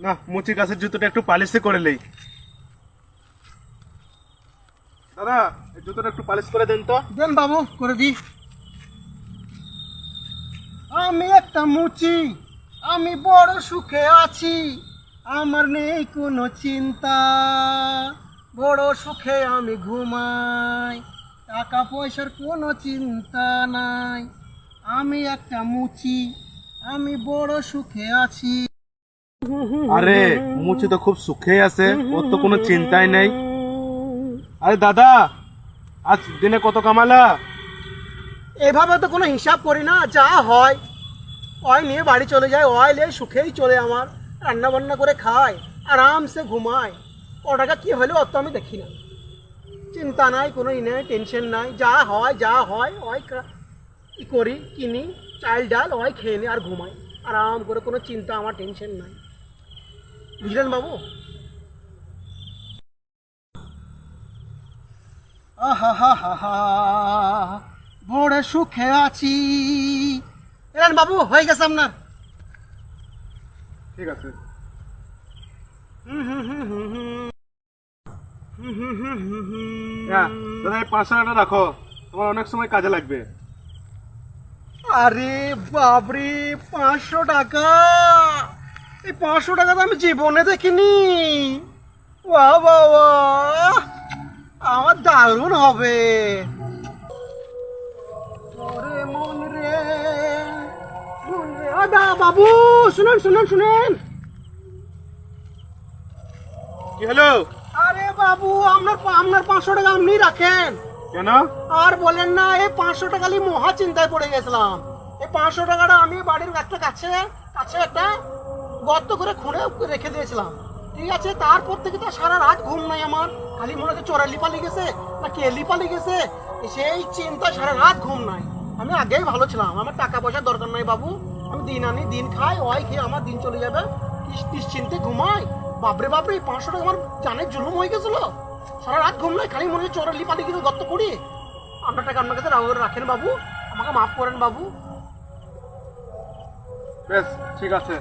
না, মুচি গাছের জুতোটা একটু পালিশে করে নেই। দাদা, এই জুতোটা একটু পালিশ করে দেন তো। দেন বাবু, করে দি। আমি একটা মুচি, আমি বড় সুখে আছি, আমার নেই কোনো চিন্তা, বড় সুখে আমি ঘুমাই, টাকা পয়সার কোনো চিন্তা নাই। আমি একটা মুচি, আমি বড় সুখে আছি। আরে মুচি তো খুব সুখেই আছে, ওর তো কোনো চিন্তাই নেই। আরে দাদা, আজ দিনে কত কামালা? এভাবে তো কোনো হিসাব করি না, যা হয় ওই নিয়ে বাড়ি চলে যায়, ওই নিয়ে সুখেই চলে আমার, রান্না বান্না করে খায়, আরামসে ঘুমায়। ও টাকা কী হলো অত আমি দেখি না, চিন্তা নাই, কোনো ই নেই, টেনশন নাই, যা হয় ওই ই করি, কিনি চাল ডাল, ওই খেয়ে নি আর ঘুমাই আরাম করে, কোনো চিন্তা আমার, টেনশন নাই। বুঝলেন বাবু? আহা হা হা হা, বড় সুখে আছি। এলেন বাবু, হয়ে গেছে আপনার। ঠিক আছে। হ্যাঁ দাদা, এই 500 টাকা রাখো, তোমার অনেক সময় কাজে লাগবে। আরে বাবরে, 500 টাকা! এই 500 টাকা তো আমি জীবনে দেখিনি। বাহ বাহ বাহ, আমার দারুণ হবে। ওরে মন রে, মন রে। বাবু, শুনেন শুনেন শুনেন। কি হলো? আরে বাবু, আপনার 500 টাকা আপনি রাখেন। কেন? আর বলেন না, এই 500 টাকা নিয়ে মহা চিন্তায় পড়ে গেছিলাম। এই 500 টাকাটা আমি বাড়ির একটা কাছে কাছে একটা গর্ত করে খুঁড়ে রেখে দিয়েছিলাম, ঠিক আছে? তারপর থেকে তো সারা রাত ঘুম নাই আমার, খালি মনে হচ্ছে চোরালি পালি গেছে না কেলি পালি গেছে, সেই চিন্তা সারা রাত ঘুম নাই। আমি আগেই ভালো ছিলাম, আমার টাকা পয়সার দরকার নাই বাবু, আমি দিন আনি দিন খাই, ওই খেয়ে আমার দিন চলে যাবে, নিশ্চিন্তে ঘুমাই। বাপরে বাপরে, এই 500 টাকা আমার জানের জুলুম হয়ে গেছিল। সারা রাত ঘুম নাই, খালি মনে হচ্ছে চোরালি পালি গেছে গর্ত করি। আপনার টাকা আপনার কাছে রাখেন বাবু, আমাকে মাফ করেন বাবু। বেশ, ঠিক আছে।